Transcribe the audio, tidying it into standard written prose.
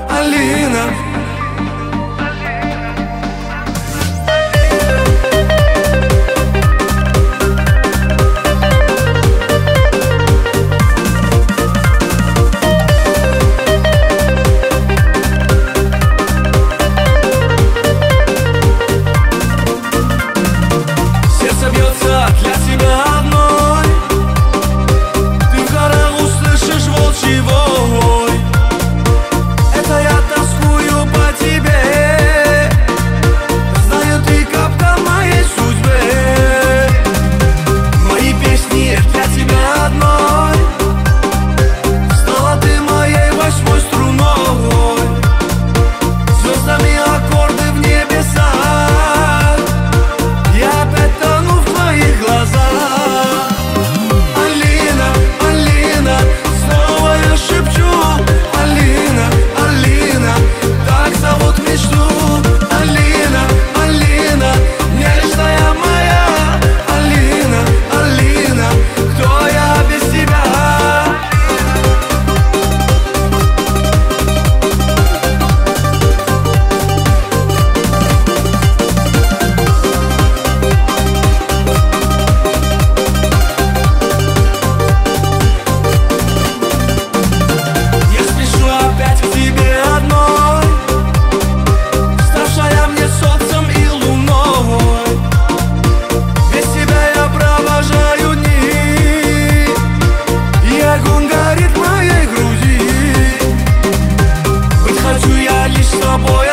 Алина. Сердце бьется для тебя одной. Ты в горах услышишь волчий вой. Это я тоскую по тебе. Знаю, ты капкан моей судьбы. Мои песни для тебя одной. Стала ты моей восьмой струной. Звездами аккорды в небесах. Я опять тону в твоих глазах. Алина, Алина, снова я шепчу. Алина, Алина, так зовут мечту. Алина, Алина, нежная моя. Алина, Алина, кто я без тебя? Я спешу опять к тебе одной, ставшая мне солнцем и луной. Без тебя я провожаю дни, и огонь горит в моей груди. Быть хочу я лишь с тобой